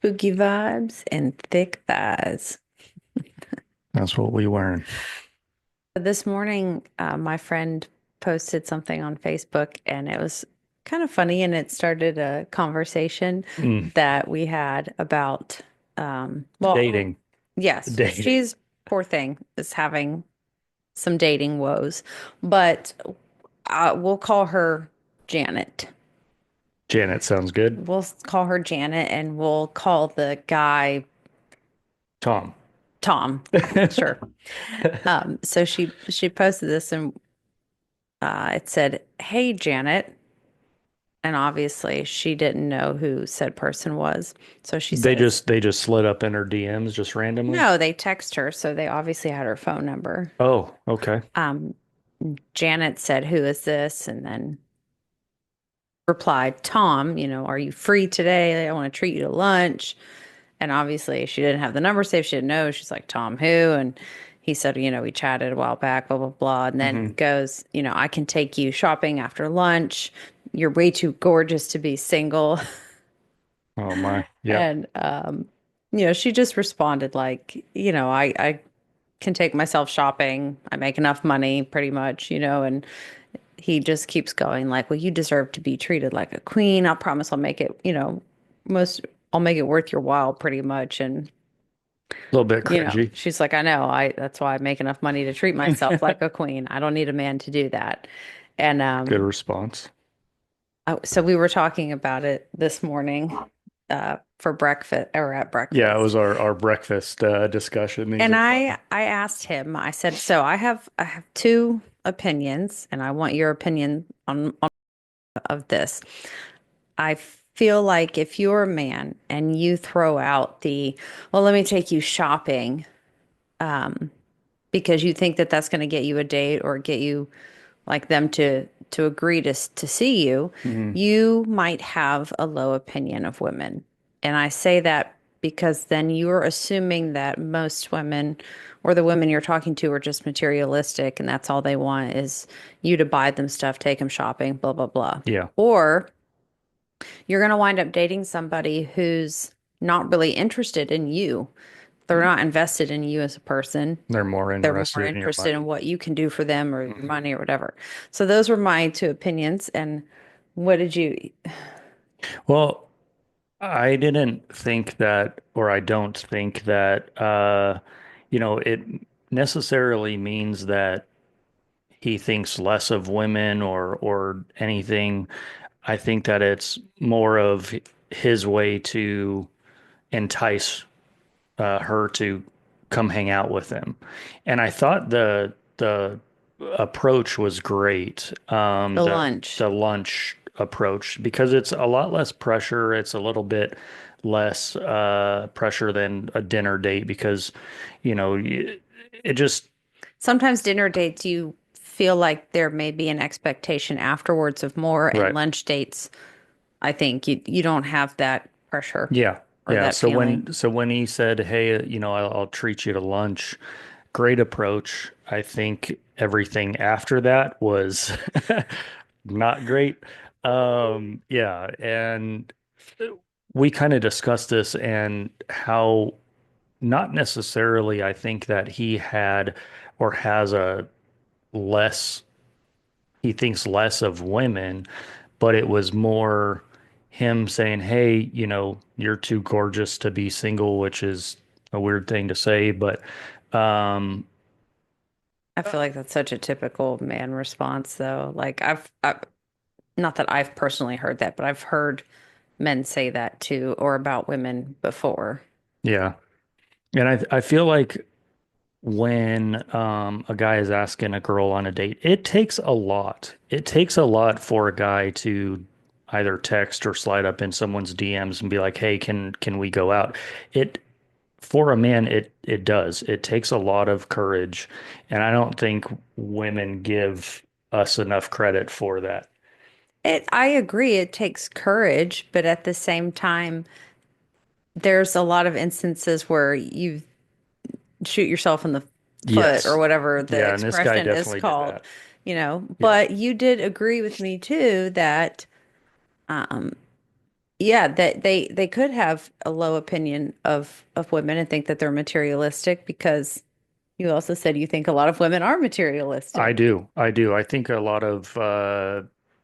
Spooky vibes and thick thighs. That's what we wearing. This morning, my friend posted something on Facebook and it was kind of funny and it started a conversation Mm, that we had about, well, dating. yes, Dating. she's poor thing is having some dating woes, but we'll call her Janet. Janet sounds good. We'll call her Janet and we'll call the guy Tom. Tom. Sure. So she posted this and it said, "Hey Janet," and obviously she didn't know who said person was. So she They says, just they just slid up in her DMs just randomly. "No, they text her, so they obviously had her phone number." Oh, okay. Um, Janet said, "Who is this?" And then replied, "Tom, are you free today? I want to treat you to lunch." And obviously she didn't have the number saved. She didn't know. She's like, "Tom, who?" And he said, "We chatted a while back, blah, blah, blah." And then Hmm. goes, "I can take you shopping after lunch. You're way too gorgeous to be single." Oh my. Yeah. And, she just responded like, I can take myself shopping. I make enough money pretty much, and he just keeps going like, "Well, you deserve to be treated like a queen. I promise I'll make it, most, I'll make it worth your while pretty much." And A little bit cringy. she's like, "I know. That's why I make enough money to treat myself like a queen. I don't need a man to do that." And Good response. so we were talking about it this morning for breakfast or at Yeah, it breakfast. was our breakfast discussion. These And are I fun. I asked him, I said, "So I have two opinions and I want your opinion on of this. I feel like if you're a man and you throw out the, well, let me take you shopping, because you think that that's going to get you a date or get you like them to agree to see you, Hmm. you might have a low opinion of women." And I say that because then you're assuming that most women or the women you're talking to are just materialistic and that's all they want is you to buy them stuff, take them shopping, blah, blah, blah. Yeah. Or you're going to wind up dating somebody who's not really interested in you. They're not invested in you as a person. They're more They're more interested in your interested in money. what you can do for them or your Hmm. money or whatever. So those were my two opinions. And what did you? Well, I didn't think that, or I don't think that, it necessarily means that he thinks less of women or anything. I think that it's more of his way to entice her to come hang out with him. And I thought the approach was great. The The lunch. lunch approach because it's a lot less pressure. It's a little bit less pressure than a dinner date because it just Sometimes dinner dates, you feel like there may be an expectation afterwards of more, and right. lunch dates, I think you don't have that pressure Yeah. or Yeah. that So feeling. when he said, "Hey, I'll treat you to lunch," great approach. I think everything after that was not great. Yeah, and we kind of discussed this and how not necessarily I think that he had or has a less, he thinks less of women, but it was more him saying, "Hey, you're too gorgeous to be single," which is a weird thing to say, but um, I feel like that's such a typical man response, though. Like not that I've personally heard that, but I've heard men say that too, or about women before. yeah. And I feel like when a guy is asking a girl on a date, it takes a lot. It takes a lot for a guy to either text or slide up in someone's DMs and be like, "Hey, can we go out?" It For a man, it does. It takes a lot of courage, and I don't think women give us enough credit for that. I agree, it takes courage, but at the same time, there's a lot of instances where you shoot yourself in the foot or Yes. whatever the Yeah, and this guy expression is definitely did called, that. Yeah. but you did agree with me too that yeah, that they could have a low opinion of women and think that they're materialistic because you also said you think a lot of women are I materialistic. do. I do. I think a lot of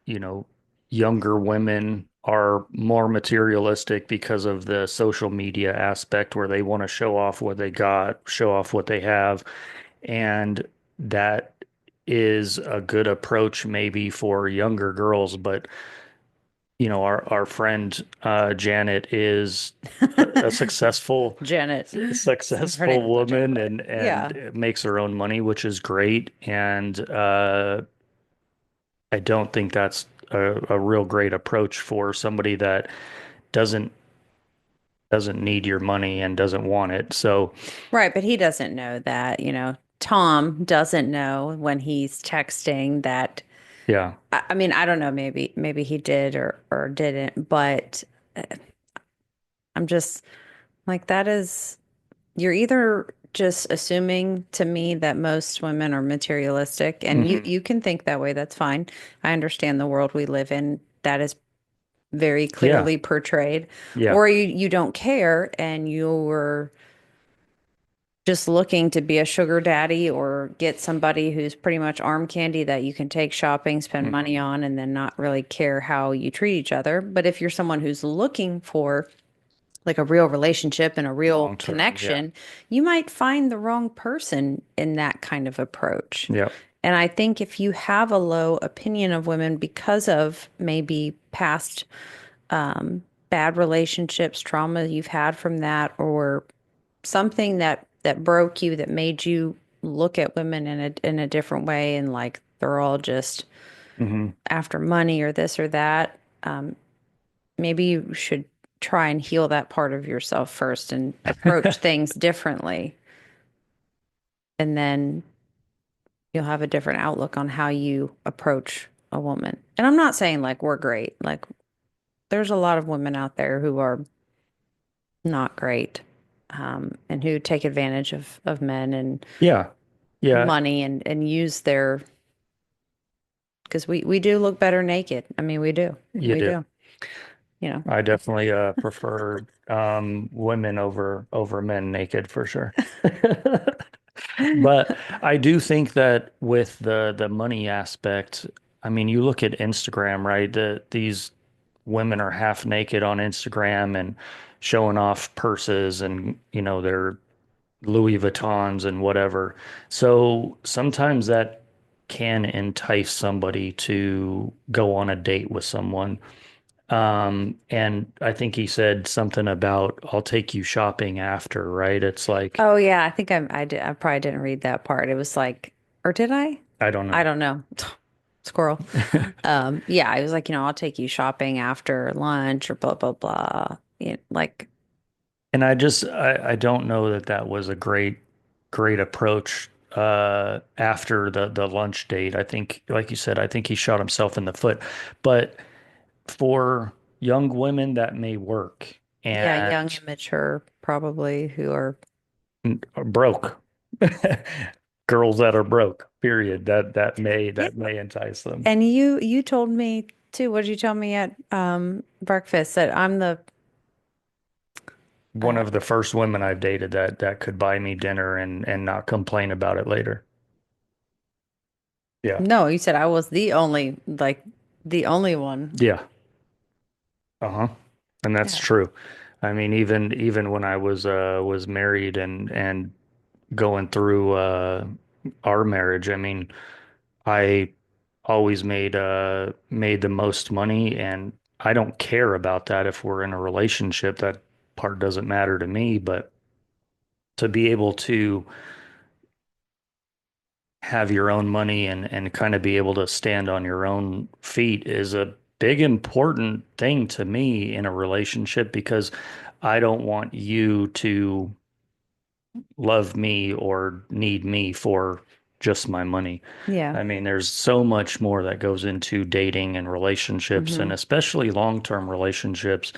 you know, younger women are more materialistic because of the social media aspect where they want to show off what they got, show off what they have, and that is a good approach maybe for younger girls, but our friend Janet is a Janet. Her successful name isn't Janet, woman but yeah. and makes her own money, which is great. And I don't think that's a real great approach for somebody that doesn't doesn't need your money and doesn't want it. So Right, but he doesn't know that, you know. Tom doesn't know when he's texting that yeah. I mean, I don't know, maybe he did or didn't, but uh, I'm just like that is you're either just assuming to me that most women are materialistic and Hmm. you can think that way, that's fine. I understand the world we live in that is very Yeah. clearly portrayed, Yeah. or you don't care and you're just looking to be a sugar daddy or get somebody who's pretty much arm candy that you can take shopping, spend Hmm. money on, and then not really care how you treat each other. But if you're someone who's looking for like a real relationship and a real Long term. Yeah. connection, you might find the wrong person in that kind of approach. Yeah. And I think if you have a low opinion of women because of maybe past bad relationships, trauma you've had from that, or something that broke you that made you look at women in a different way and like they're all just Hmm. after money or this or that, maybe you should try and heal that part of yourself first and approach things differently. And then you'll have a different outlook on how you approach a woman. And I'm not saying like we're great. Like there's a lot of women out there who are not great, and who take advantage of men and Yeah. Yeah. money and use their because we do look better naked. I mean, we do. You We do. do. You know. I definitely prefer women over men naked for sure. But I do think that with the money aspect, I mean, you look at Instagram, right? These women are half naked on Instagram and showing off purses and their Louis Vuittons and whatever. So sometimes that can entice somebody to go on a date with someone. And I think he said something about I'll take you shopping after, right? It's like, Oh yeah, I think I did. I probably didn't read that part. It was like, or did I? I don't I know. don't know. Squirrel. Yeah, I was like, I'll take you shopping after lunch or blah blah blah. Like, And I don't know that that was a great approach after the lunch date. I think like you said, I think he shot himself in the foot. But for young women that may work yeah, young, and immature, probably who are. are broke. Girls that are broke, period. Yeah. That may entice them. And you told me too. What did you tell me at breakfast that I'm the One uh of the first women I've dated that could buy me dinner and not complain about it later. Yeah. no, you said I was the only like the only one. Yeah. Uh-huh. And that's Yeah. true. I mean, even when I was married and going through our marriage, I mean, I always made the most money and I don't care about that if we're in a relationship. That part doesn't matter to me, but to be able to have your own money and kind of be able to stand on your own feet is a big important thing to me in a relationship because I don't want you to love me or need me for just my money. Yeah. I mean, there's so much more that goes into dating and relationships Hmm. and especially long-term relationships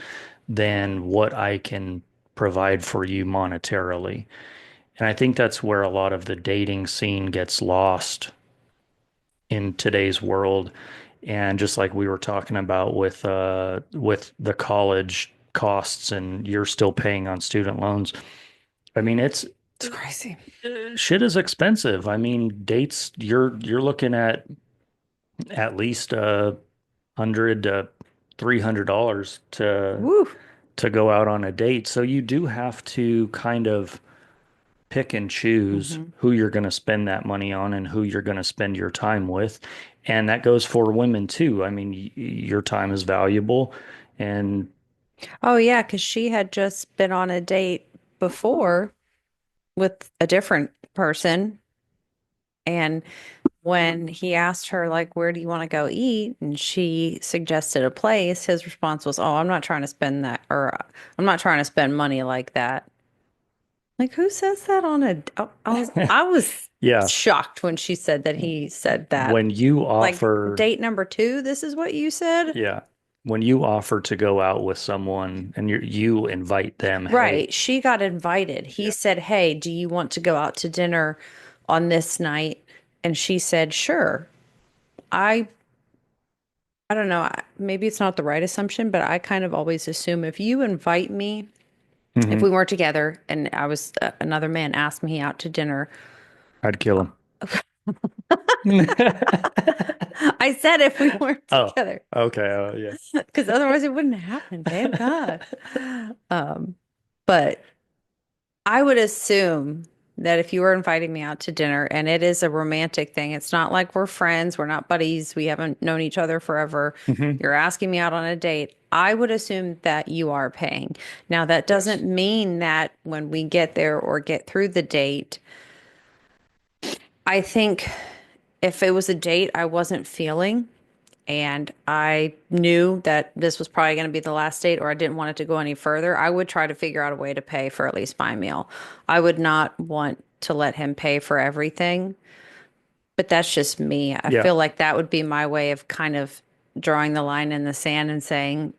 than what I can provide for you monetarily. And I think that's where a lot of the dating scene gets lost in today's world And just like we were talking about with the college costs and you're still paying on student loans. I mean, It's crazy. shit is expensive. I mean, dates you're looking at least $100 to $300 Woo. to go out on a date. So you do have to kind of pick and choose Hmm. who you're going to spend that money on and who you're going to spend your time with. And that goes for women too. I mean, your time is valuable. And Oh yeah, because she had just been on a date before with a different person. And when he asked her, like, where do you want to go eat? And she suggested a place, his response was, oh, I'm not trying to spend that, or I'm not trying to spend money like that. Like, who says that on a, I was yeah, shocked when she said that he said that. when you Like, offer, date number two, this is what you said? yeah, when you offer to go out with someone and you invite them, hey, Right. She got invited. He yeah. said, hey, do you want to go out to dinner on this night? And she said, sure. I I don't know. Maybe it's not the right assumption, but I kind of always assume if you invite me, if Hmm. we weren't together and another man asked me out to dinner, I'd kill him. I said if we weren't Oh, together, okay. Oh, yeah. because otherwise it wouldn't happen, babe. God. Um, but I would assume that if you were inviting me out to dinner and it is a romantic thing, it's not like we're friends, we're not buddies, we haven't known each other forever. Hmm. You're asking me out on a date. I would assume that you are paying. Now, that doesn't Yes. mean that when we get there or get through the date, I think if it was a date I wasn't feeling and I knew that this was probably going to be the last date or I didn't want it to go any further, I would try to figure out a way to pay for at least my meal. I would not want to let him pay for everything, but that's just me. I Yeah. feel like that would be my way of kind of drawing the line in the sand and saying,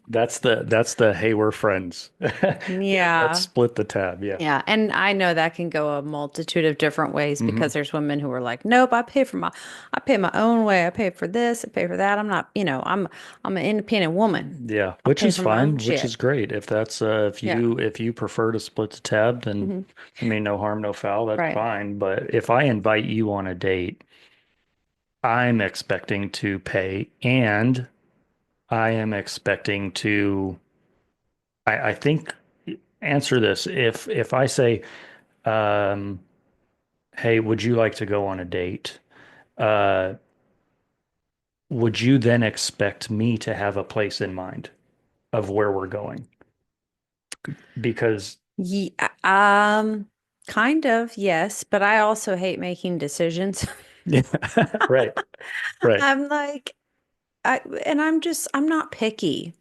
That's the hey, we're friends. Let's yeah. split the tab. Yeah. Yeah, and I know that can go a multitude of different ways Hmm. because there's women who are like, "Nope, I pay my own way. I pay for this, I pay for that. I'm not, I'm an independent woman. Yeah, I'll which pay is for my own fine, which is shit." great. If that's Yeah. if you prefer to split the tab, then Hmm. I mean no harm, no foul, that's Right. fine. But if I invite you on a date, I'm expecting to pay and I am expecting to I think answer this. If I say, um, hey, would you like to go on a date? Uh, would you then expect me to have a place in mind of where we're going? Because Yeah, kind of, yes, but I also hate making decisions. yeah, right, right. I'm like, I'm not picky.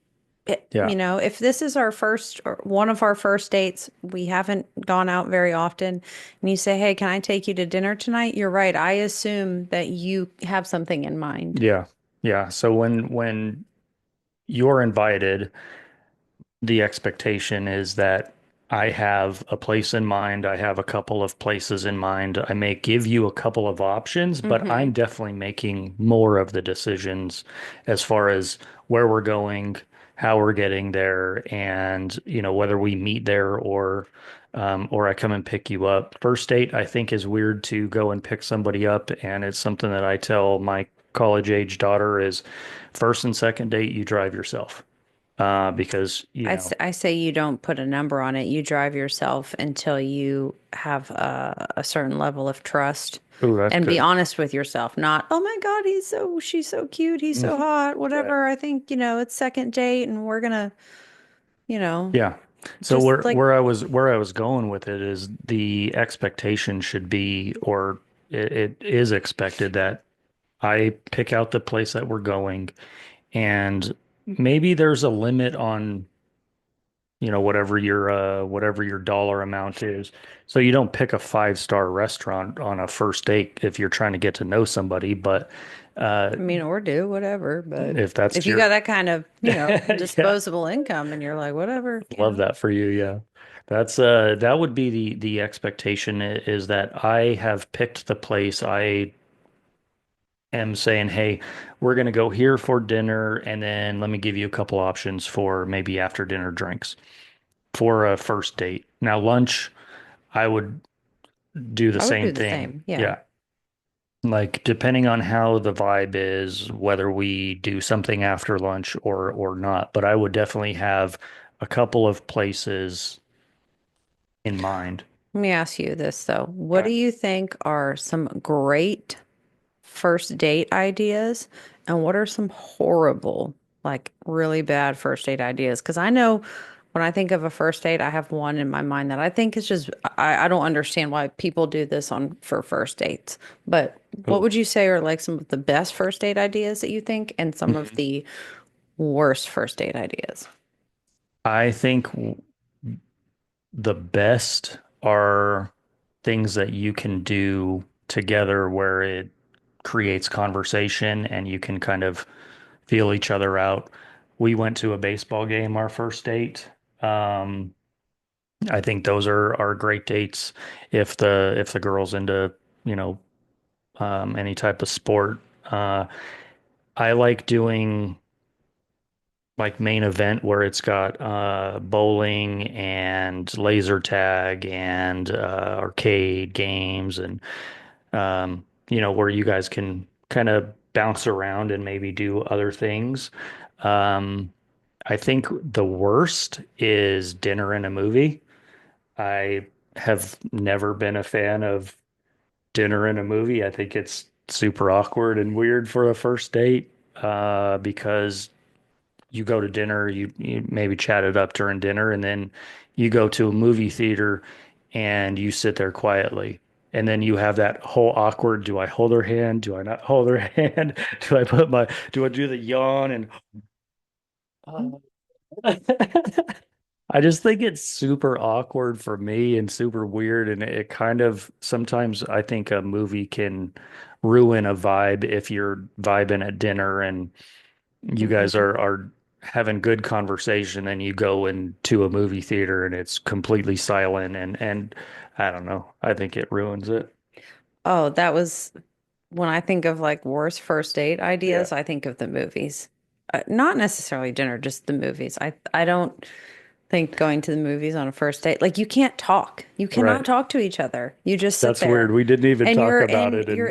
Yeah. If this is our first or one of our first dates, we haven't gone out very often, and you say, "Hey, can I take you to dinner tonight?" You're right. I assume that you have something in mind. Yeah. Yeah. So when you're invited, the expectation is that I have a place in mind. I have a couple of places in mind. I may give you a couple of options, but Hmm. I'm definitely making more of the decisions as far as where we're going, how we're getting there, and whether we meet there or I come and pick you up. First date, I think, is weird to go and pick somebody up, and it's something that I tell my college age daughter is first and second date, you drive yourself because I say you don't put a number on it. You drive yourself until you have a certain level of trust. oh, that's And be good. honest with yourself, not, oh my God, she's so cute, he's so Mhm. hot, Right. whatever. I think, it's second date and we're gonna, you know, Yeah. So just like, where I was going with it is the expectation should be, or it is expected that I pick out the place that we're going, and maybe there's a limit on, whatever your dollar amount is. So you don't pick a five-star restaurant on a first date if you're trying to get to know somebody, but I mean, or do whatever, but if that's if you got your that kind of, yeah. disposable income and you're like, whatever, Love that for you. Yeah. That would be the expectation is that I have picked the place. I am saying, hey, we're going to go here for dinner, and then let me give you a couple options for maybe after dinner drinks for a first date. Now, lunch, I would do the I would same do the thing. same. Yeah. Yeah. Like depending on how the vibe is, whether we do something after lunch or not, but I would definitely have a couple of places in mind. Let me ask you this though. What Okay. do you think are some great first date ideas and what are some horrible, like really bad first date ideas? Because I know when I think of a first date, I have one in my mind that I think is just I don't understand why people do this on for first dates. But what Oh. would you say are like some of the best first date ideas that you think and some of Mhm. the worst first date ideas? I think the best are things that you can do together where it creates conversation and you can kind of feel each other out. We went to a baseball game our first date. Um, I think those are great dates if the girl's into, you know, any type of sport. I like doing like main event where it's got bowling and laser tag and arcade games and where you guys can kind of bounce around and maybe do other things. Um, I think the worst is dinner and a movie. I have never been a fan of dinner and a movie. I think it's super awkward and weird for a first date because you go to dinner, you maybe chat it up during dinner, and then you go to a movie theater and you sit there quietly. And then you have that whole awkward, do I hold her hand? Do I not hold her hand? Do I do the yawn and I just think it's super awkward for me and super weird. And it kind of sometimes I think a movie can ruin a vibe if you're vibing at dinner and you guys Mhm. are having good conversation and you go into a movie theater and it's completely silent and I don't know. I think it ruins it. Oh, that was when I think of like worst first date Yeah. ideas, I think of the movies. Not necessarily dinner, just the movies. I don't think going to the movies on a first date, like you can't talk. You cannot Right. talk to each other. You just sit That's weird. there We didn't even and talk about it you're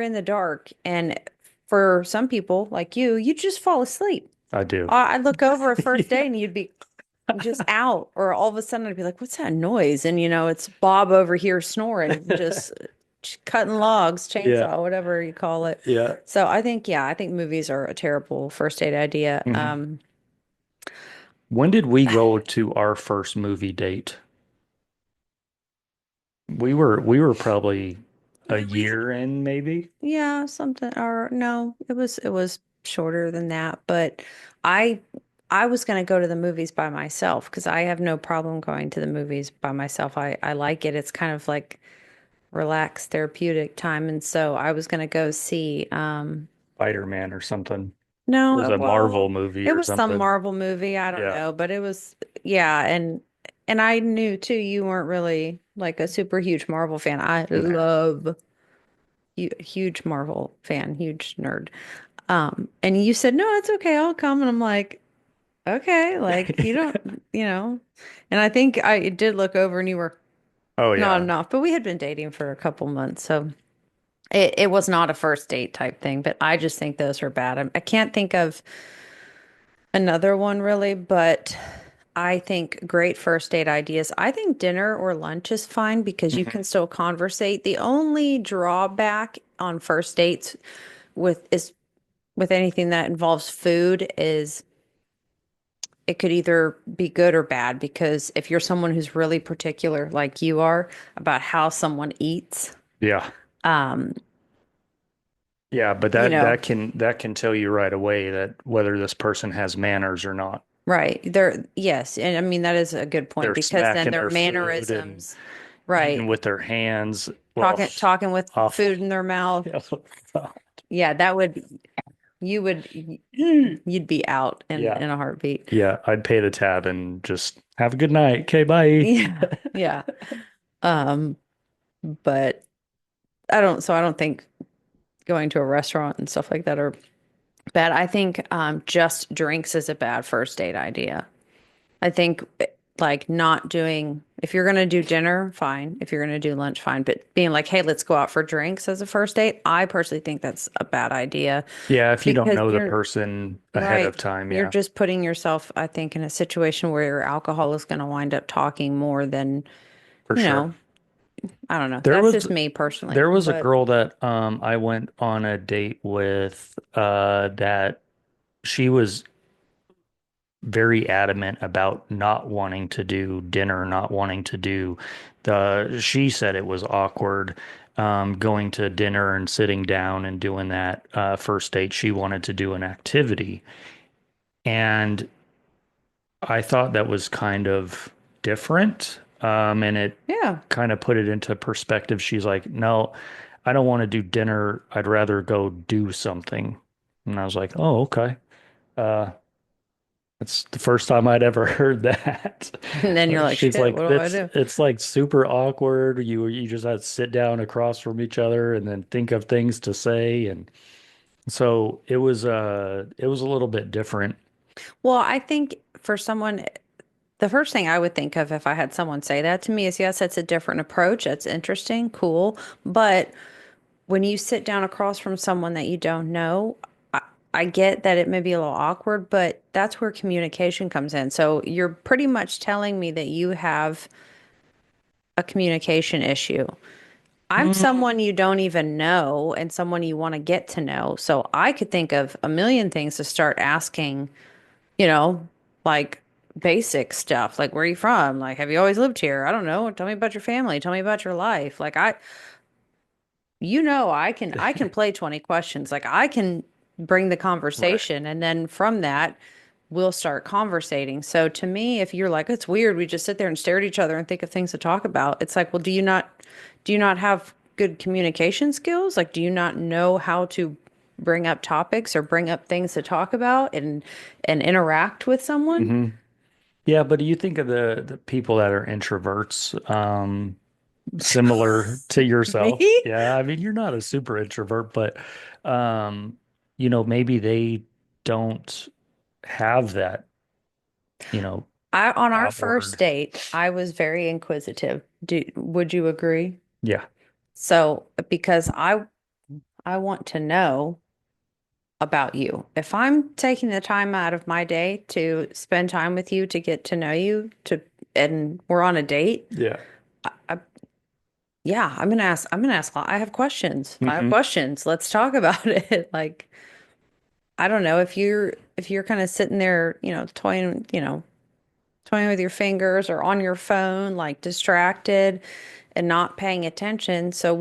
in the dark. And for some people like you just fall asleep. I do. I'd look over a first Yeah. date and you'd be just out, or all of a sudden I'd be like, what's that noise? And it's Bob over here snoring, just cutting logs, Yeah. chainsaw, whatever you call it. Yeah. So I think, yeah, I think movies are a terrible first date idea. Mhm. When did we go to our first movie date? We were probably a We, year in maybe. yeah, something, or no, it was shorter than that, but I I was going to go to the movies by myself because I have no problem going to the movies by myself. I like it. It's kind of like relaxed therapeutic time. And so I was going to go see, Spider-Man or something. It no, was a Marvel well, movie it or was some something. Marvel movie. I don't Yeah. know, but it was, yeah. And I knew too, you weren't really like a super huge Marvel fan. I Nah. love huge Marvel fan, huge nerd. And you said, no, it's okay. I'll come. And I'm like, okay, like you don't, you know, and I think I did look over and you were Oh not yeah. enough, but we had been dating for a couple months. So it was not a first date type thing, but I just think those are bad. I can't think of another one really, but I think great first date ideas. I think dinner or lunch is fine because you Mhm. can still conversate. The only drawback on first dates with anything that involves food is it could either be good or bad because if you're someone who's really particular like you are about how someone eats, Yeah. um, Yeah, but you that know, that can tell you right away that whether this person has manners or not. right. Yes. And I mean, that is a good point They're because then smacking their their food and mannerisms, eating right. with their hands. Well, Talking with awful. food in their mouth. Yeah. Yeah, you would, you'd be out Yeah. in a heartbeat. Yeah, I'd pay the tab and just have a good night. Okay, bye. Yeah. Yeah. Um, but I don't think going to a restaurant and stuff like that are bad. I think just drinks is a bad first date idea. I think like not doing, if you're going to do dinner, fine. If you're going to do lunch, fine. But being like, hey, let's go out for drinks as a first date, I personally think that's a bad idea Yeah, if you don't because know the you're person ahead right. of time, You're yeah, just putting yourself, I think, in a situation where your alcohol is going to wind up talking more than, for you sure. know, I don't know. There That's was just me personally. there was a But girl that I went on a date with that she was very adamant about not wanting to do dinner, not wanting to do she said it was awkward going to dinner and sitting down and doing that first date. She wanted to do an activity. And I thought that was kind of different. And it yeah. kind of put it into perspective. She's like, no, I don't want to do dinner. I'd rather go do something. And I was like, oh, okay. Uh, That's the first time I'd ever heard that. And then you're like, She's shit, what like, do I that's do? it's like super awkward. You just have to sit down across from each other and then think of things to say. And so it was a little bit different. Well, I think for someone, the first thing I would think of if I had someone say that to me is, yes, that's a different approach. That's interesting, cool. But when you sit down across from someone that you don't know, I, I get that it may be a little awkward, but that's where communication comes in. So you're pretty much telling me that you have a communication issue. I'm Mm, someone you don't even know and someone you want to get to know. So I could think of a million things to start asking, you know, like basic stuff, like where are you from? Like, have you always lived here? I don't know. Tell me about your family. Tell me about your life. Like I can play 20 questions. Like I can bring the right. conversation and then from that we'll start conversating. So to me, if you're like, it's weird, we just sit there and stare at each other and think of things to talk about. It's like, well, do you not have good communication skills? Like, do you not know how to bring up topics or bring up things to talk about and interact with someone? Hmm. Yeah, but do you think of the people that are introverts, similar to yourself? Me? Yeah, I mean, you're not a super introvert, but um, maybe they don't have that, you know, I on our first outward. date, I was very inquisitive. Would you agree? Yeah. So, because I want to know about you. If I'm taking the time out of my day to spend time with you to get to know you and we're on a date, Yeah. I, yeah, I'm gonna ask I have questions. I have Hmm. questions. Let's talk about it. Like, I don't know if you're kind of sitting there, toying with your fingers or on your phone, like distracted and not paying attention. So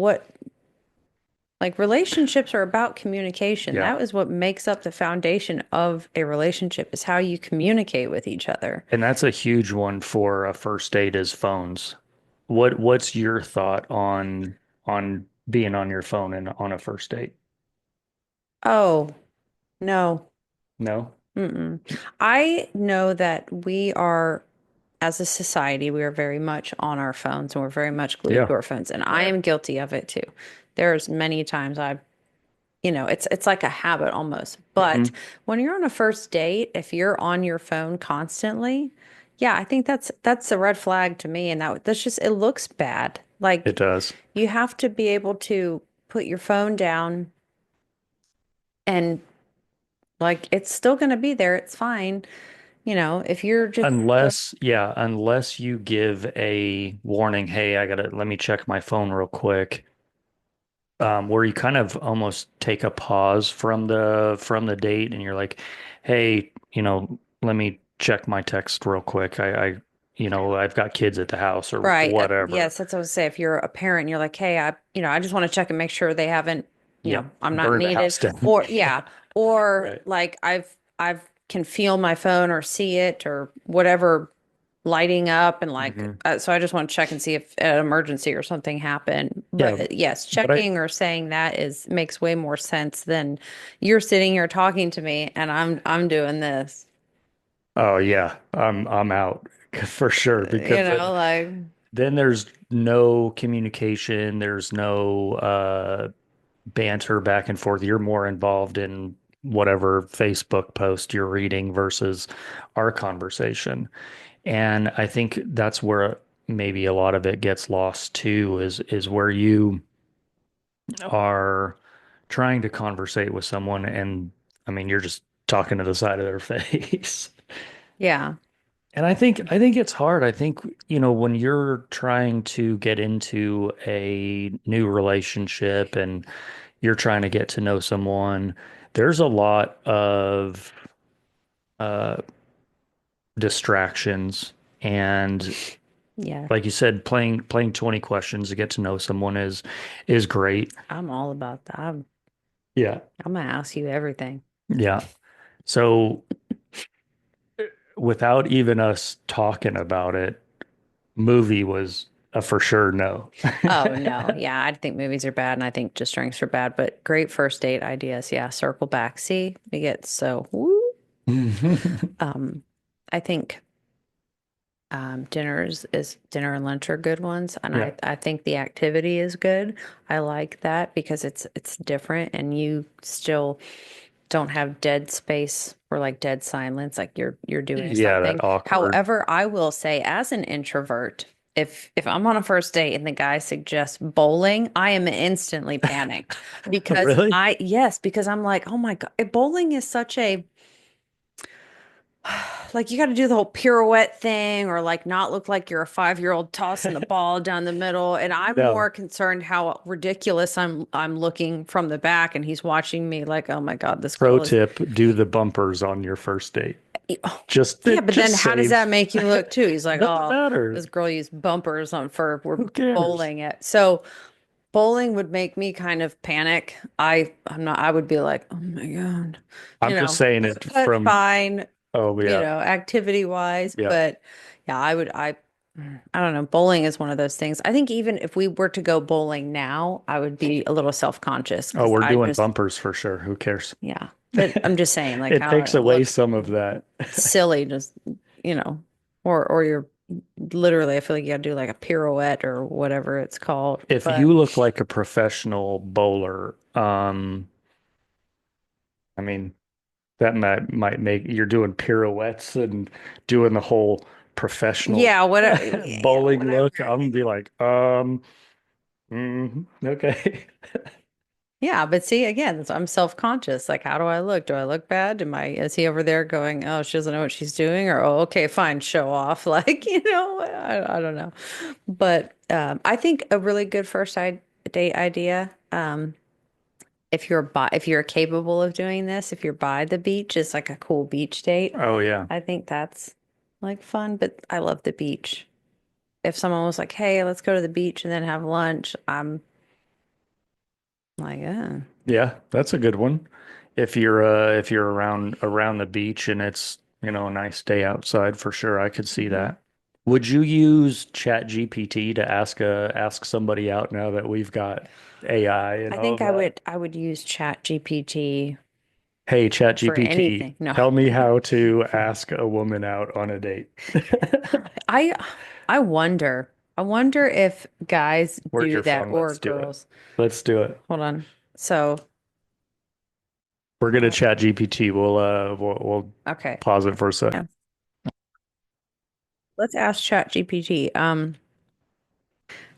like relationships are about communication. Yeah. That is what makes up the foundation of a relationship is how you communicate with each other. And that's a huge one for a first date is phones. What's your thought on being on your phone and on a first date? Oh, no. No? Mm-mm. I know that we are, as a society, we are very much on our phones and we're very much glued Yeah. to our phones. And I am guilty of it too. There's many times it's like a habit almost. But Hmm. when you're on a first date, if you're on your phone constantly, yeah, I think that's a red flag to me. And that's just it looks bad. It Like does. you have to be able to put your phone down and like it's still gonna be there. It's fine. If you're just Unless you give a warning, hey, let me check my phone real quick. Where you kind of almost take a pause from the date and you're like, hey, let me check my text real quick. I've got kids at the house or right. whatever. Yes, that's what I would say. If you're a parent, and you're like, hey, I just want to check and make sure they haven't, Yep. I'm not Burn the needed. house down. Or yeah, or Right. like I've can feel my phone or see it or whatever lighting up and like Hmm. so I just want to check and see if an emergency or something happened. Yeah, But yes, but I checking or saying that is makes way more sense than you're sitting here talking to me and I'm doing this. oh yeah, I'm out for sure because Like then there's no communication, there's no banter back and forth. You're more involved in whatever Facebook post you're reading versus our conversation. And I think that's where maybe a lot of it gets lost too, is where you are trying to conversate with someone and I mean you're just talking to the side of their face. Yeah. And I think it's hard. I think, when you're trying to get into a new relationship and you're trying to get to know someone, there's a lot of uh distractions and Yeah. like you said, playing 20 questions to get to know someone is great. I'm all about that. Yeah. I'm gonna ask you everything. Yeah. So without even us talking about it, movie was a for sure no. Oh no. Yeah, I think movies are bad and I think just drinks are bad, but great first date ideas. Yeah, circle back. See, we get so woo. Um, I think dinner and lunch are good ones, and Yeah. I think the activity is good. I like that because it's different, and you still don't have dead space or like dead silence, like you're doing Yeah, something. that awkward. However, I will say, as an introvert, if I'm on a first date and the guy suggests bowling, I am instantly panicked because Really? because I'm like, oh my God, bowling is such a like you got to do the whole pirouette thing or like not look like you're a 5-year-old tossing the ball down the middle. And I'm No. more concerned how ridiculous I'm looking from the back and he's watching me like, oh my God, this Pro girl is tip, do the bumpers on your first date. oh, Just yeah, it but then just how does that saves. make you look too? He's like, Doesn't oh, matter. this girl used bumpers on for we're Who cares? bowling it. So bowling would make me kind of panic. I'm not I would be like, oh my God, I'm just saying it but from, fine, oh yeah. activity wise. Yeah. But yeah, I don't know. Bowling is one of those things. I think even if we were to go bowling now, I would be a little self-conscious Oh, because we're I doing just, bumpers for sure. Who cares? yeah. But I'm just saying, like, It how takes it away looks some of that. silly, just, you know, or you're literally, I feel like you gotta do like a pirouette or whatever it's called. If But you look like a professional bowler, I mean, that might make you're doing pirouettes and doing the whole professional yeah, yeah, bowling whatever. look. I'm gonna be like, okay. Yeah, but see, again, I'm self-conscious. Like, how do I look? Do I look bad? Is he over there going, oh, she doesn't know what she's doing? Or, oh, okay, fine, show off. Like, I don't know. But I think a really good date idea, if you're capable of doing this, if you're by the beach, is like a cool beach date. Oh yeah. I think that's like fun, but I love the beach. If someone was like, hey, let's go to the beach and then have lunch, I'm like, yeah. Yeah, that's a good one. If you're around the beach and it's, a nice day outside for sure, I could see Mhm. that. Would you use ChatGPT to ask somebody out now that we've got AI and I all think of that? I would use Chat GPT Hey, for ChatGPT, anything. No. tell me how to ask a woman out on a date. I I wonder. I wonder if guys Where's do your that phone? or Let's do it. girls. Let's do it. Hold on. So, We're gonna uh, chat GPT. We'll okay. pause it for a sec. Yeah. Let's ask Chat GPT.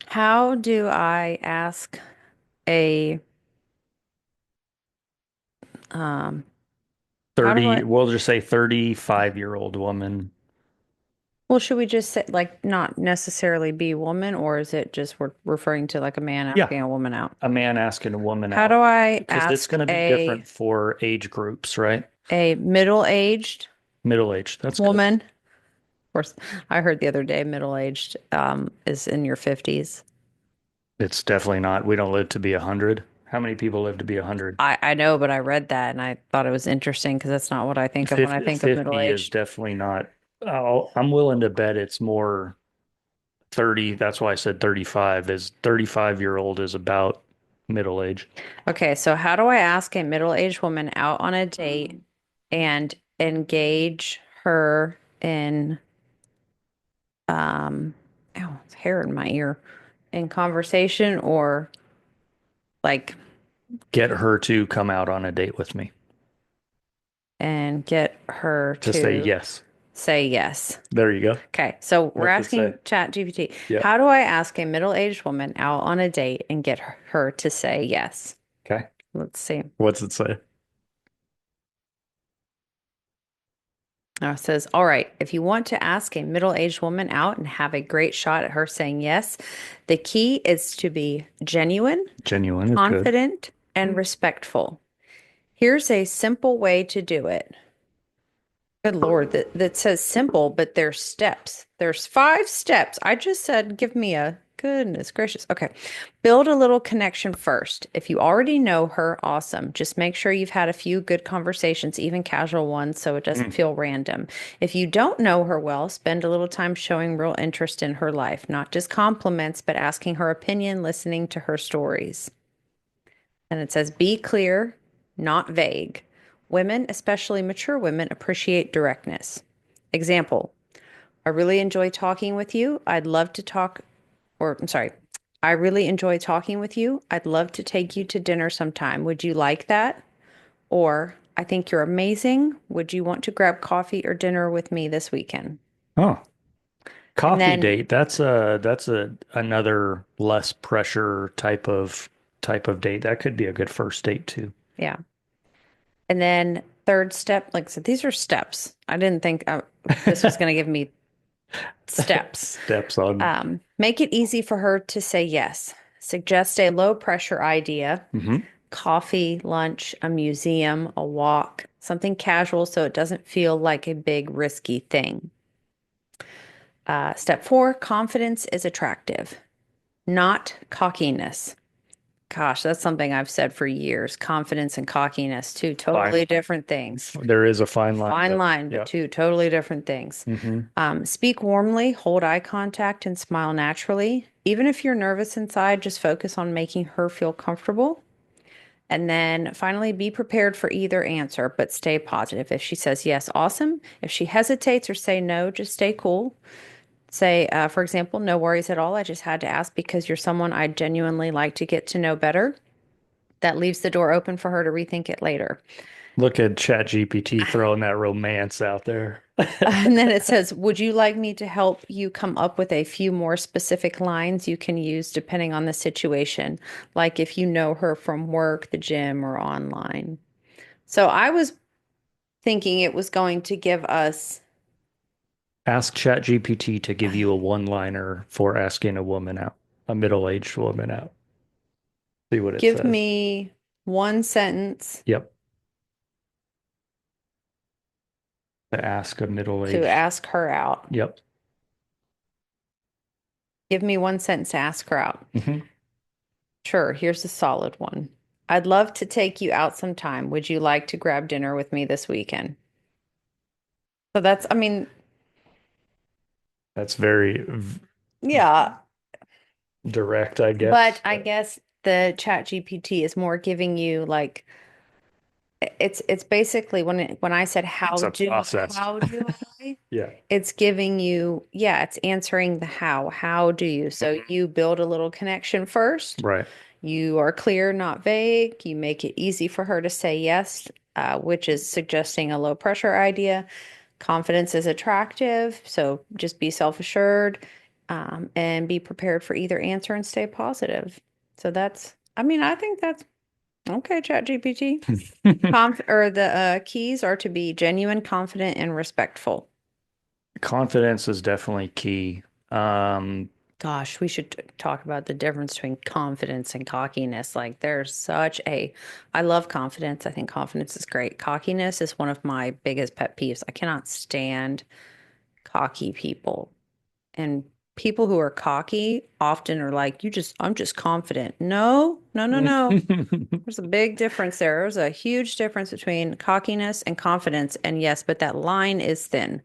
How do I ask a um how do 30, I we'll just say 35-year-old woman. well, should we just say like not necessarily be woman, or is it just we're referring to like a man Yeah, asking a woman out? a man asking a woman How do out I because it's ask going to be different for age groups, right? a middle-aged Middle age, that's good. woman? Of course, I heard the other day middle-aged is in your 50s. It's definitely not. We don't live to be 100. How many people live to be 100? I know, but I read that and I thought it was interesting because that's not what I think of when I 50, think of 50 is middle-aged. definitely not. I'm willing to bet it's more 30. That's why I said 35 is 35-year-old is about middle age. Okay, so how do I ask a middle-aged woman out on a date and engage her in it's hair in my ear in conversation or like Get her to come out on a date with me. and get her To say to yes. say yes. There you go. Okay, so we're What's it say? asking ChatGPT, Yep. how do I ask a middle-aged woman out on a date and get her to say yes? Okay. Let's see. What's it say? Now it says, all right, if you want to ask a middle-aged woman out and have a great shot at her saying yes, the key is to be genuine, Genuine is good. confident, and respectful. Here's a simple way to do it. Good Lord, that says simple, but there's steps. There's 5 steps. I just said, give me a goodness gracious. Okay. Build a little connection first. If you already know her, awesome. Just make sure you've had a few good conversations, even casual ones, so it doesn't Mm. feel random. If you don't know her well, spend a little time showing real interest in her life, not just compliments, but asking her opinion, listening to her stories. And it says, be clear, not vague. Women, especially mature women, appreciate directness. Example, I really enjoy talking with you. I'd love to talk, or I'm sorry, I really enjoy talking with you. I'd love to take you to dinner sometime. Would you like that? Or, I think you're amazing. Would you want to grab coffee or dinner with me this weekend? Oh, And coffee then, date. That's a another less pressure type of date. That could be a good first date too. yeah. And then, third step, like I said, these are steps. I didn't think this was going to give me steps. Steps on. Make it easy for her to say yes. Suggest a low pressure idea, Hmm. coffee, lunch, a museum, a walk, something casual so it doesn't feel like a big risky thing. Step 4, confidence is attractive, not cockiness. Gosh, that's something I've said for years. Confidence and cockiness, two Fine. totally different things. There is a fine line. Fine Yep. line, but Yep. two totally different things. Hmm. Speak warmly, hold eye contact, and smile naturally. Even if you're nervous inside, just focus on making her feel comfortable. And then finally, be prepared for either answer, but stay positive. If she says yes, awesome. If she hesitates or say no, just stay cool. Say, for example, no worries at all. I just had to ask because you're someone I genuinely like to get to know better. That leaves the door open for her to rethink it later. Look at ChatGPT throwing that romance out there. And then it says, would you like me to help you come up with a few more specific lines you can use depending on the situation? Like if you know her from work, the gym, or online. So I was thinking it was going to give us, Ask ChatGPT to give you a one-liner for asking a woman out, a middle-aged woman out. See what it give says. me one sentence Yep. To ask a to middle-aged. ask her out. Yep. Give me one sentence to ask her out. Hmm. Sure, here's a solid one. I'd love to take you out sometime. Would you like to grab dinner with me this weekend? So that's, I mean, That's very yeah, direct, I but guess. I guess the Chat GPT is more giving you like it's basically when I said It's a process. how do I? Yeah. It's giving you, yeah, it's answering the how. How do you? So Mhm. you build a little connection first. Right. You are clear, not vague. You make it easy for her to say yes, which is suggesting a low pressure idea. Confidence is attractive, so just be self-assured, and be prepared for either answer and stay positive. So that's, I mean, I think that's okay, ChatGPT. Or the keys are to be genuine, confident, and respectful. Confidence is definitely key. Gosh, we should talk about the difference between confidence and cockiness. Like, there's such a, I love confidence. I think confidence is great. Cockiness is one of my biggest pet peeves. I cannot stand cocky people. And people who are cocky often are like, I'm just confident. No, no, no, no. There's a big difference there. There's a huge difference between cockiness and confidence. And yes, but that line is thin.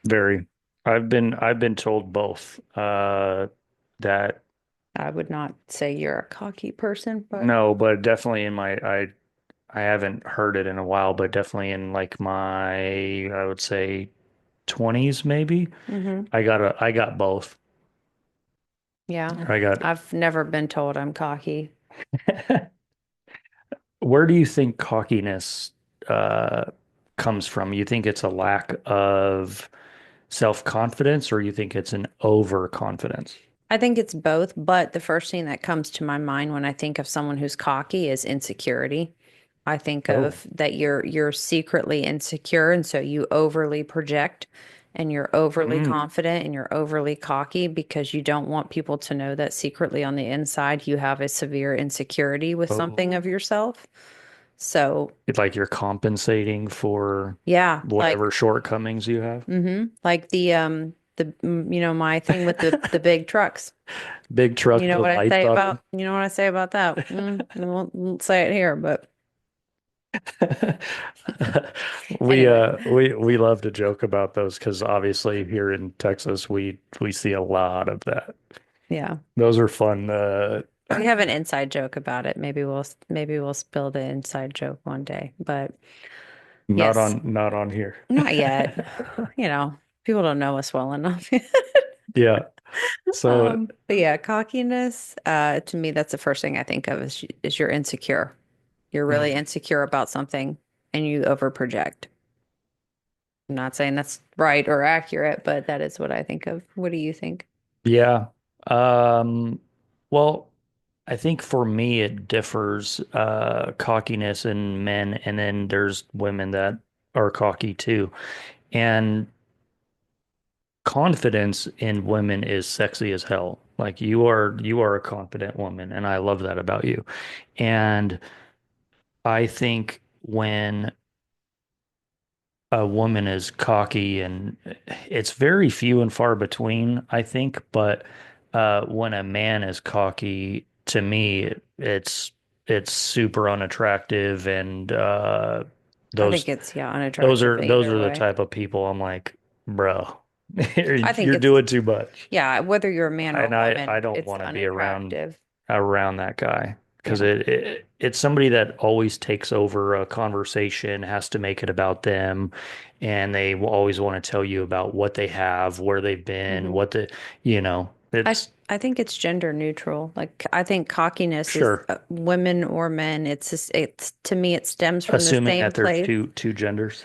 Very. I've been told both. That I would not say you're a cocky person, but no, but definitely in my I haven't heard it in a while, but definitely in like my I would say 20s maybe. hmm I got both. yeah, I got I've never been told I'm cocky. where do you think cockiness uh, comes from? You think it's a lack of self-confidence, or you think it's an overconfidence? I think it's both, but the first thing that comes to my mind when I think of someone who's cocky is insecurity. I think Oh, of that you're secretly insecure and so you overly project and you're overly mm. confident and you're overly cocky because you don't want people to know that secretly on the inside you have a severe insecurity with something of Oh. yourself. So, It's like you're compensating for yeah, like whatever shortcomings you have. like my thing with the big trucks. Big truck You know what with I lights say on about, you know what I say about that? I won't say it here, but them. We anyway, we love to joke about those because obviously here in Texas we see a lot of that. yeah. Those are fun. We have an inside joke about it. Maybe we'll spill the inside joke one day. But yes, Not on here. not yet. You know, people don't know us well enough. Yeah. So But yeah, cockiness, to me, that's the first thing I think of is you're insecure. You're really insecure about something and you overproject. I'm not saying that's right or accurate, but that is what I think of. What do you think? yeah. Well, I think for me it differs cockiness in men and then there's women that are cocky too. And confidence in women is sexy as hell. Like you are a confident woman and I love that about you. And I think when a woman is cocky and it's very few and far between, I think, but when a man is cocky, to me, it's super unattractive and I think those it's, yeah, unattractive those either are the way. type of people I'm like, bro, I think you're it's, doing too much. yeah, whether you're a man or a And woman, I don't it's want to be unattractive. around that guy because Yeah. it's somebody that always takes over a conversation, has to make it about them, and they will always want to tell you about what they have, where they've been, hmm what the, I it's I think it's gender neutral. Like I think cockiness is sure, women or men. It's just, it's to me it stems from the assuming same that there's place. two genders.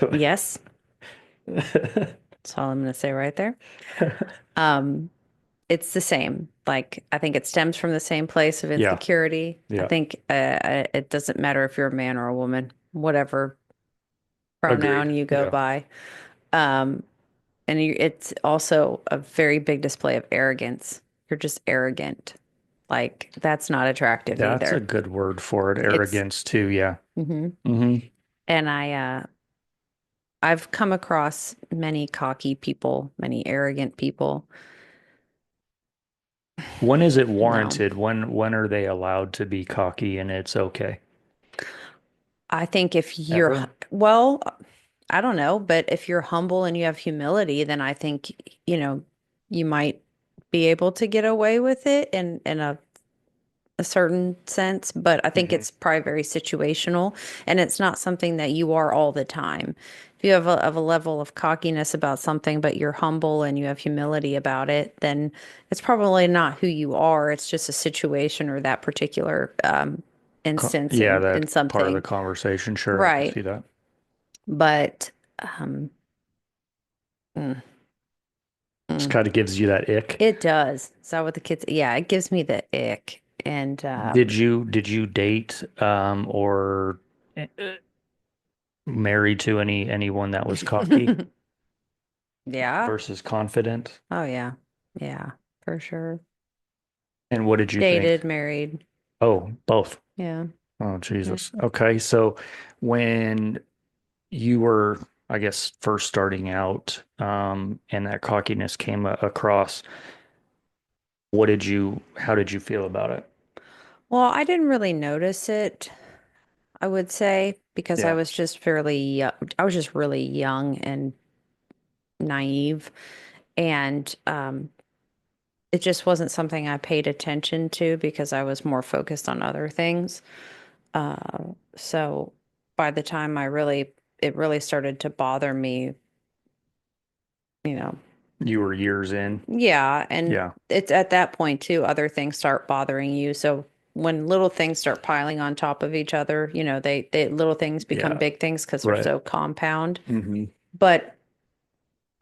Yes, that's all I'm going to say right there. Um, it's the same. Like I think it stems from the same place of Yeah, insecurity. I yeah, think it doesn't matter if you're a man or a woman, whatever pronoun agreed. you go Yeah, by. Um, it's also a very big display of arrogance. You're just arrogant. Like that's not attractive that's a either. good word for it. It's Arrogance too. Yeah. hmm Hmm. And I've come across many cocky people, many arrogant people. When is it No. warranted? When are they allowed to be cocky and it's okay? I think if you're, Ever? well, I don't know, but if you're humble and you have humility, then I think, you know, you might be able to get away with it in a certain sense, but I think Hmm. it's probably very situational and it's not something that you are all the time. If you have a level of cockiness about something, but you're humble and you have humility about it, then it's probably not who you are. It's just a situation or that particular instance Yeah, in that part of the something. conversation. Sure, I can Right. see that. But um, mm, Just mm, kind of gives you that ick. it does. Is that what the kids? Yeah, it gives me the ick. And Did you date or married to anyone that was cocky yeah. versus confident? Oh yeah. Yeah, for sure. And what did you think? Dated, married. Oh, both. Yeah. Oh, Yeah. Jesus. Okay, so when you were, I guess, first starting out, and that cockiness came across, how did you feel about it? Well, I didn't really notice it, I would say, because I Yeah. was just fairly young. I was just really young and naive. And it just wasn't something I paid attention to because I was more focused on other things. So by the time it really started to bother me, you know, You were years in. Yeah, and Yeah. it's at that point too, other things start bothering you. So when little things start piling on top of each other, they little things become Yeah. big things because they're Right. so compound. Hmm. But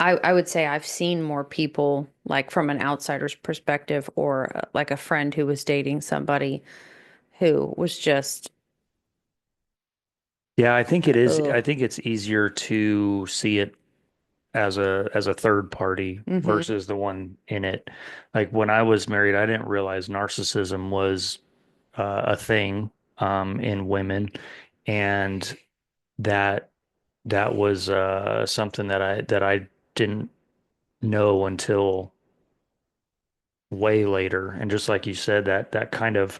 I would say I've seen more people like from an outsider's perspective or like a friend who was dating somebody who was just, Yeah, I think it is. I ugh. think it's easier to see it as a third party Hmm. versus the one in it. Like when I was married, I didn't realize narcissism was a thing in women, and that that was something that I didn't know until way later. And just like you said, that kind of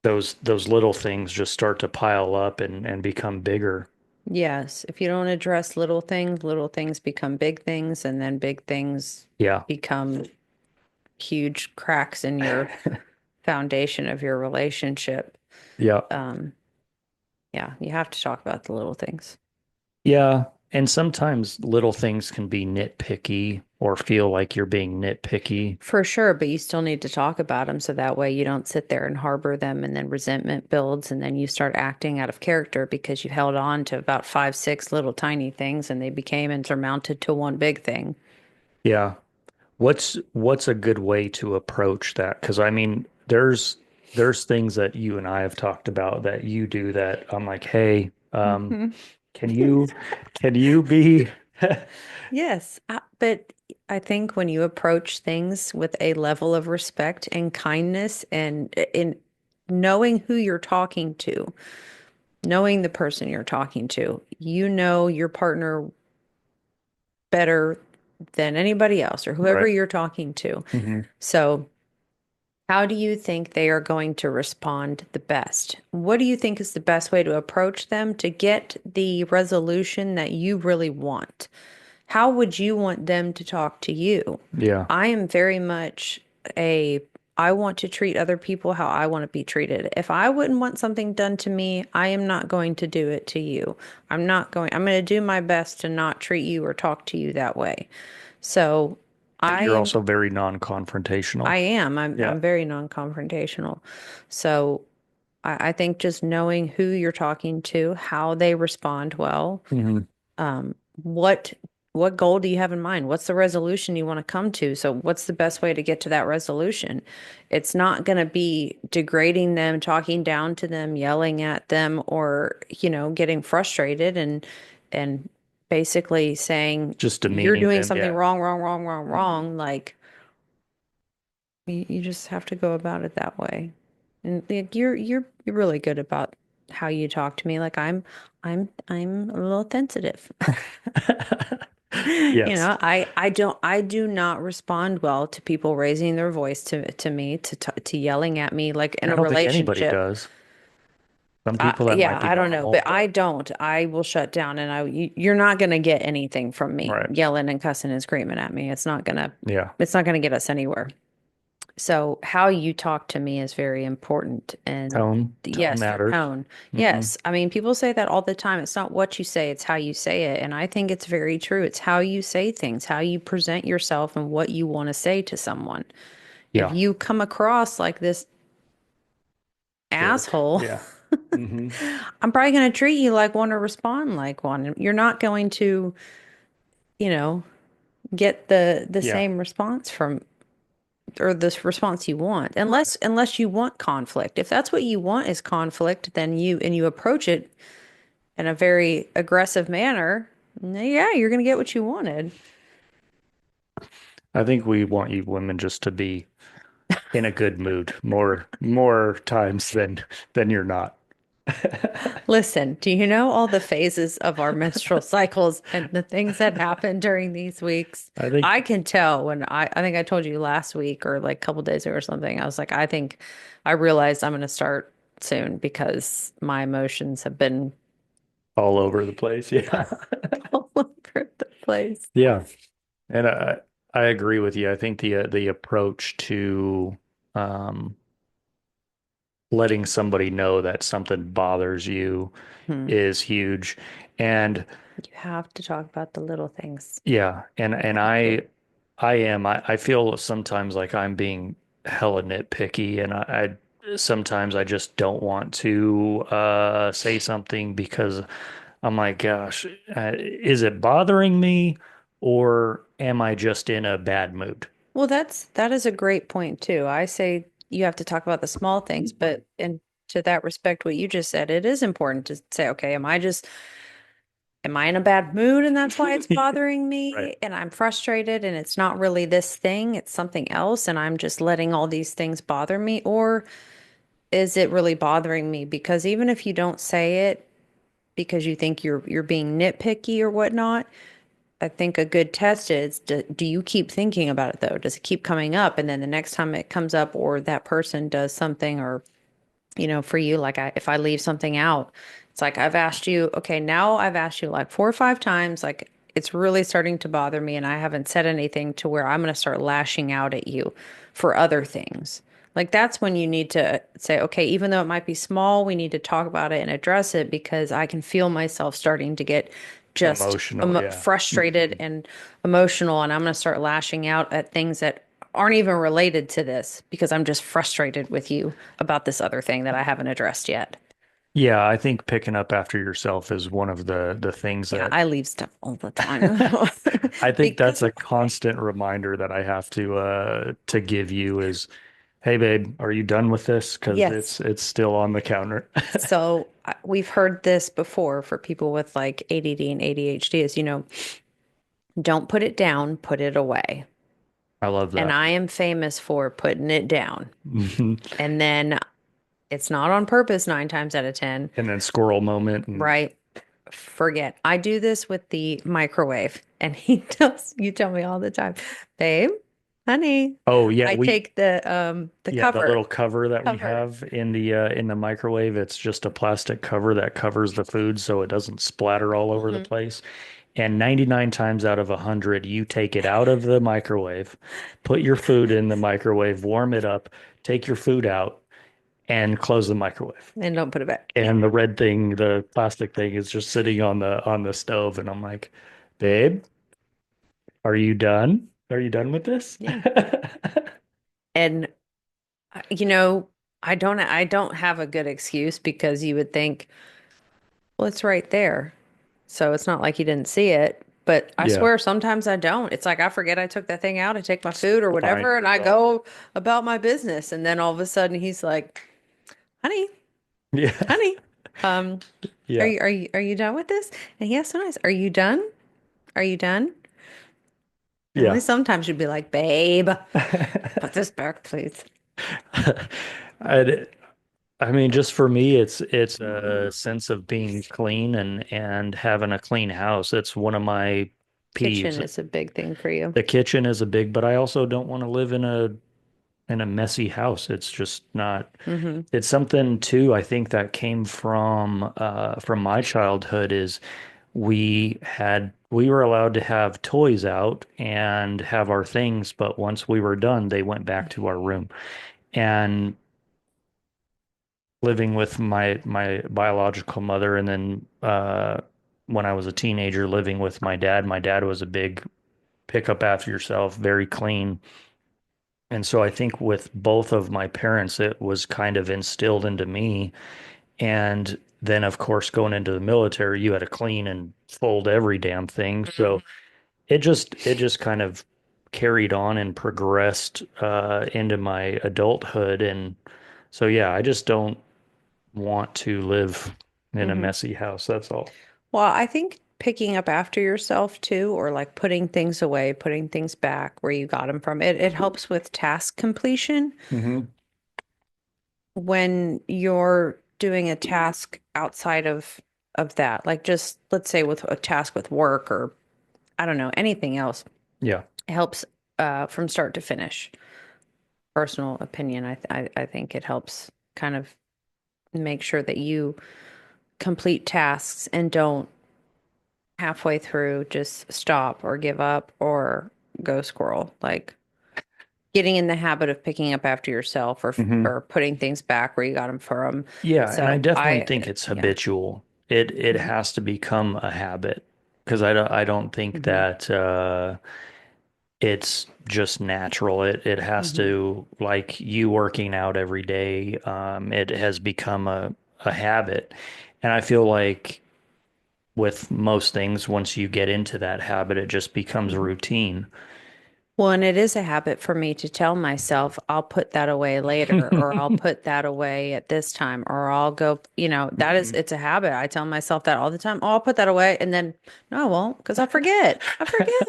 those little things just start to pile up and become bigger. Yes, if you don't address little things become big things, and then big things Yeah. become huge cracks in your foundation of your relationship. Yeah. Um, yeah, you have to talk about the little things. Yeah. And sometimes little things can be nitpicky or feel like you're being nitpicky. For sure, but you still need to talk about them so that way you don't sit there and harbor them and then resentment builds and then you start acting out of character because you held on to about five, six little tiny things and they became insurmounted to one big thing. Yeah. What's a good way to approach that? Because I mean, there's things that you and I have talked about that you do that I'm like, hey, Hmm. can you can you be Yes, but I think when you approach things with a level of respect and kindness and in knowing who you're talking to, knowing the person you're talking to, you know your partner better than anybody else or whoever right? you're talking to. Hmm. So, how do you think they are going to respond the best? What do you think is the best way to approach them to get the resolution that you really want? How would you want them to talk to you? Yeah. I am very much a I want to treat other people how I want to be treated. If I wouldn't want something done to me, I am not going to do it to you. I'm going to do my best to not treat you or talk to you that way. So But you're I also very non-confrontational. I am. Yeah. I'm very non-confrontational. So I think just knowing who you're talking to, how they respond well, Hmm. um, what what goal do you have in mind? What's the resolution you want to come to? So what's the best way to get to that resolution? It's not going to be degrading them, talking down to them, yelling at them, or, getting frustrated and basically saying Just you're demeaning doing them. something Yeah. wrong, wrong, wrong, wrong, wrong. Like you just have to go about it that way. And like, you're really good about how you talk to me. Like I'm a little sensitive. Yes. I do not respond well to people raising their voice to me to yelling at me like in I a don't think anybody relationship. does. Some people that Yeah, might be I don't know, normal, but but I don't. I will shut down and you're not going to get anything from me right. yelling and cussing and screaming at me. Yeah. It's not going to get us anywhere. So how you talk to me is very important. And Tone yes, your matters. tone. Hmm. Yes. I mean, people say that all the time. It's not what you say, it's how you say it. And I think it's very true. It's how you say things, how you present yourself and what you want to say to someone. If Yeah. you come across like this Jerk. asshole, Yeah. Hmm. I'm probably going to treat you like one or respond like one. You're not going to, you know, get the Yeah. same response from or this response you want unless you want conflict. If that's what you want is conflict, then you approach it in a very aggressive manner. Yeah, you're going to get what you wanted. I think we want you women just to be in a good mood more times than you're not. Listen, do you know all the phases of our menstrual cycles and the things that happen during these weeks? I think I can tell when I think I told you last week or like a couple days ago or something. I was like, I think I realized I'm going to start soon because my emotions have been all over the place. Yeah. all over the place. Yeah. And I agree with you. I think the approach to um letting somebody know that something bothers you Hmm. is huge. And You have to talk about the little things. yeah, and You and have I to. I am. I feel sometimes like I'm being hella nitpicky, and I sometimes I just don't want to say something because I'm like, gosh, is it bothering me, or am I just in a bad mood? Well, that is a great point too. I say you have to talk about the small things, but and to that respect, what you just said, it is important to say, okay, am I in a bad mood and that's why it's bothering Right. me and I'm frustrated and it's not really this thing, it's something else and I'm just letting all these things bother me, or is it really bothering me? Because even if you don't say it because you think you're being nitpicky or whatnot, I think a good test is do you keep thinking about it though? Does it keep coming up? And then the next time it comes up or that person does something or for you, like if I leave something out, it's like I've asked you, okay, now I've asked you like 4 or 5 times, like it's really starting to bother me, and I haven't said anything to where I'm going to start lashing out at you for other things. Like that's when you need to say, okay, even though it might be small, we need to talk about it and address it because I can feel myself starting to get just Emotional, yeah. frustrated Mhm. and emotional, and I'm going to start lashing out at things that aren't even related to this because I'm just frustrated with you about this other thing that I haven't addressed yet. Yeah, I think picking up after yourself is one of the things Yeah, that I leave stuff all the time I think that's because a constant reminder that I have to give you is, hey babe, are you done with this? Because yes. it's still on the counter. So we've heard this before for people with like ADD and ADHD is, don't put it down, put it away. I love And that. I am famous for putting it down. Mhm. And then it's not on purpose 9 times out of 10, And then squirrel moment and right? Forget. I do this with the microwave, and he tells you tell me all the time, babe, honey. oh yeah, I we take the yeah, the cover little cover that we cover. have in the microwave, it's just a plastic cover that covers the food so it doesn't splatter all over the Hmm. place. And 99 times out of 100, you take it out of the microwave, put your food in the microwave, warm it up, take your food out, and close the microwave. And don't put it back. Yeah. And the red thing, the plastic thing, is just sitting on the stove. And I'm like, babe, are you done? Are you done with this? Yeah. And you know, I don't have a good excuse because you would think, well, it's right there. So it's not like you didn't see it. But I Yeah, swear sometimes I don't. It's like I forget I took that thing out, I take my food or fine whatever, and I yourself. go about my business. And then all of a sudden he's like, honey, Yeah, honey, um, yeah, are you done with this? And he asked so nice, are you done? Are you done? And only yeah. sometimes you'd be like, babe, put this back, please. I, I mean, just for me, it's a sense of being clean and having a clean house. It's one of my Kitchen peeves. is a big thing for you. The kitchen is a big, but I also don't want to live in a messy house. It's just not. Hmm. It's something too, I think that came from my childhood is we were allowed to have toys out and have our things, but once we were done, they went back to our room. And living with my biological mother, and then when I was a teenager living with my dad. My dad was a big pick up after yourself, very clean. And so I think with both of my parents, it was kind of instilled into me. And then, of course, going into the military, you had to clean and fold every damn thing. So it just kind of carried on and progressed into my adulthood. And so, yeah, I just don't want to live in a Hmm. messy house. That's all. Well, I think picking up after yourself too, or like putting things away, putting things back where you got them from, it helps with task completion Hmm. when you're doing a task outside of that. Like just let's say with a task with work or I don't know, anything else. Yeah. It helps from start to finish. Personal opinion, I think it helps kind of make sure that you complete tasks and don't halfway through just stop or give up or go squirrel. Like getting in the habit of picking up after yourself Hmm. or putting things back where you got them from. Yeah, and I So definitely I think it's yeah. habitual. It Hmm. has to become a habit because I don't think Hmm. that it's just natural. It has Hmm. to, like you working out every day, it has become a habit. And I feel like with most things, once you get into that habit, it just becomes Hmm. routine. Well, and it is a habit for me to tell myself, I'll put that away later, or I'll put that away at this time, or I'll go, that is, Mhm. it's a habit. I tell myself that all the time. Oh, I'll put that away. And then, no, I won't, because I forget. I forget.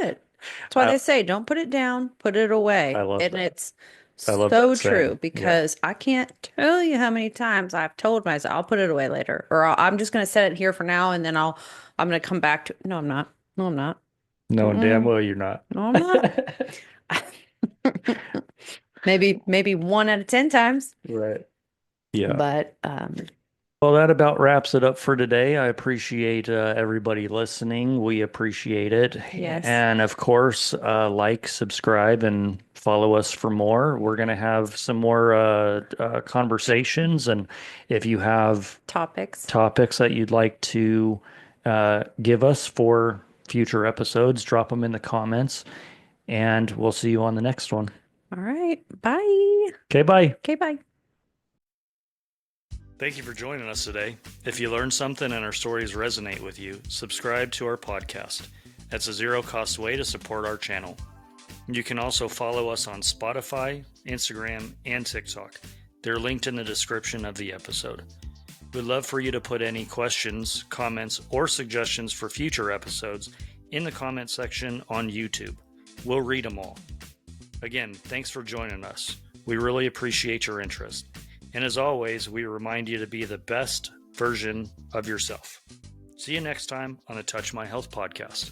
That's why I they say, don't put it down, put it I away. love And that. it's I love that so saying. true Yeah. because I can't tell you how many times I've told myself, I'll put it away later, or I'm just going to set it here for now, and then I'm going to come back to, no, I'm not. No, I'm not. Knowing damn Mm-mm. well you're not. No, I'm not. Maybe one out of 10 times, Right. Yeah. but Well, that about wraps it up for today. I appreciate everybody listening. We appreciate it. yes, And of course, like, subscribe, and follow us for more. We're going to have some more conversations. And if you have topics. topics that you'd like to give us for future episodes, drop them in the comments. And we'll see you on the next one. All right. Bye. Okay, bye. Okay, bye. Thank you for joining us today. If you learned something and our stories resonate with you, subscribe to our podcast. That's a zero-cost way to support our channel. You can also follow us on Spotify, Instagram, and TikTok. They're linked in the description of the episode. We'd love for you to put any questions, comments, or suggestions for future episodes in the comment section on YouTube. We'll read them all. Again, thanks for joining us. We really appreciate your interest. And as always, we remind you to be the best version of yourself. See you next time on the Touch My Health podcast.